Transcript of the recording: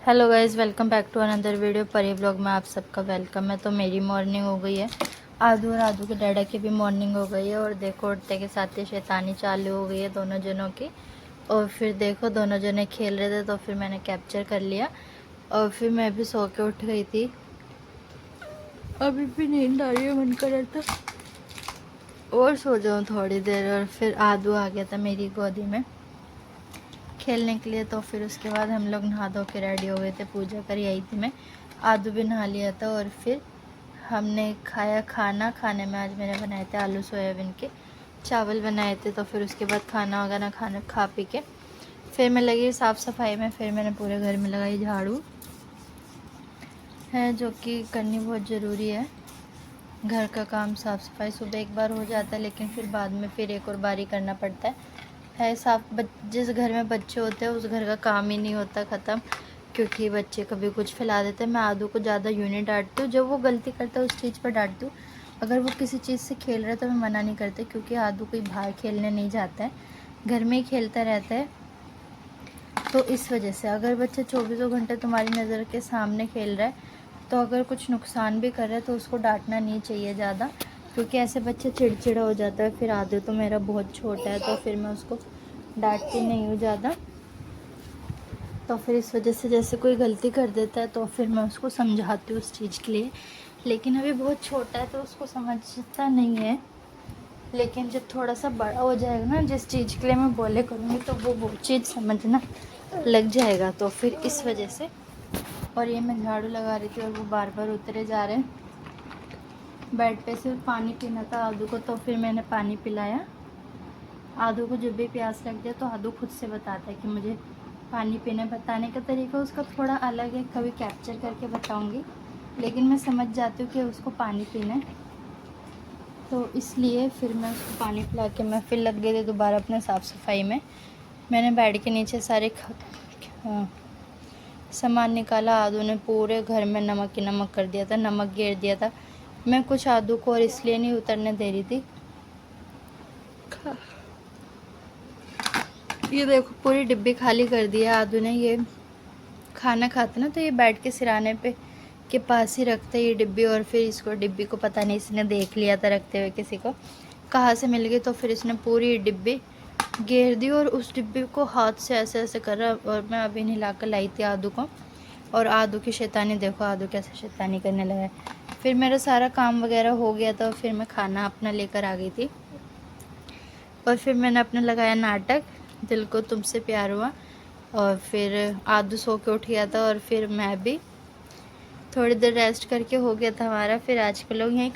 Hello guys, welcome back to another video. Pari blog में आप सबका वेलकम है। तो मेरी मॉर्निंग हो गई है, आदू और आदू के डैडा की भी मॉर्निंग हो गई है। और देखो उठते के साथ ही शैतानी चालू हो गई है दोनों जनों की। और फिर देखो दोनों जने खेल रहे थे तो फिर मैंने कैप्चर कर लिया और फिर मैं भी सो के उठ गई थी। अभी भी नींद आ रही है, मन कर रहा था और सो जाऊँ थोड़ी देर। और फिर आदू आ गया था मेरी गोदी में खेलने के लिए। तो फिर उसके बाद हम लोग नहा धो के रेडी हो गए थे, पूजा करी आई थी मैं। आदू भी नहा लिया था और फिर हमने खाया खाना। खाने में आज मैंने बनाए थे आलू सोयाबीन के चावल बनाए थे। तो फिर उसके बाद खाना वगैरह खाना खा पी के फिर मैं लगी साफ़ सफाई में। फिर मैंने पूरे घर में लगाई झाड़ू है, जो कि करनी बहुत ज़रूरी है। घर का काम साफ़ सफाई सुबह एक बार हो जाता है, लेकिन फिर बाद में फिर एक और बारी करना पड़ता है साफ। जिस घर में बच्चे होते हैं उस घर का काम ही नहीं होता ख़त्म, क्योंकि बच्चे कभी कुछ फैला देते हैं। मैं आदू को ज़्यादा यूँ नहीं डांटती हूँ, जब वो गलती करता है उस चीज़ पर डांटती हूँ। अगर वो किसी चीज़ से खेल रहा है तो मैं मना नहीं करती, क्योंकि आदू कोई बाहर खेलने नहीं जाता है, घर में ही खेलता रहता है। तो इस वजह से अगर बच्चे 24 घंटे तुम्हारी नज़र के सामने खेल रहा है तो अगर कुछ नुकसान भी कर रहा है तो उसको डांटना नहीं चाहिए ज़्यादा, क्योंकि ऐसे बच्चे चिड़चिड़ा हो जाता है। फिर आदू तो मेरा बहुत छोटा है तो फिर मैं उसको डांटती नहीं हूँ ज़्यादा। तो फिर इस वजह से जैसे कोई गलती कर देता है तो फिर मैं उसको समझाती हूँ उस चीज़ के लिए। लेकिन अभी बहुत छोटा है तो उसको समझता नहीं है। लेकिन जब थोड़ा सा बड़ा हो जाएगा ना, जिस चीज़ के लिए मैं बोले करूँगी तो वो चीज़ समझना लग जाएगा। तो फिर इस वजह से। और ये मैं झाड़ू लगा रही थी और वो बार बार उतरे जा रहे हैं। बेड पे सिर्फ पानी पीना था आदू को, तो फिर मैंने पानी पिलाया। आदू को जब भी प्यास लग जाए तो आदू खुद से बताता है कि मुझे पानी पीने। बताने का तरीका उसका थोड़ा अलग है, कभी कैप्चर करके बताऊंगी, लेकिन मैं समझ जाती हूँ कि उसको पानी पीना है। तो इसलिए फिर मैं उसको पानी पिला के मैं फिर लग गई थी दोबारा अपने साफ़ सफाई में। मैंने बेड के नीचे सारे सामान निकाला। आदू ने पूरे घर में नमक ही नमक कर दिया था, नमक गिर दिया था। मैं कुछ आदू को और इसलिए नहीं उतरने दे रही थी। ये देखो पूरी डिब्बी खाली कर दिया आदू ने। ये खाना खाते ना तो ये बेड के सिराने पे के पास ही रखते ये डिब्बी। और फिर इसको डिब्बी को पता नहीं इसने देख लिया था रखते हुए, किसी को कहाँ से मिल गई, तो फिर इसने पूरी डिब्बी घेर दी और उस डिब्बी को हाथ से ऐसे ऐसे कर रहा। और मैं अभी नहीं ला कर लाई थी आदू को। और आदू की शैतानी देखो, आदू कैसे शैतानी करने लगा है। फिर मेरा सारा काम वगैरह हो गया था, फिर मैं खाना अपना लेकर आ गई थी। और फिर मैंने अपना लगाया नाटक, दिल को तुमसे प्यार हुआ। और फिर आदू सो के उठ गया था और फिर मैं भी थोड़ी देर रेस्ट करके हो गया था हमारा। फिर आज के लोग यहीं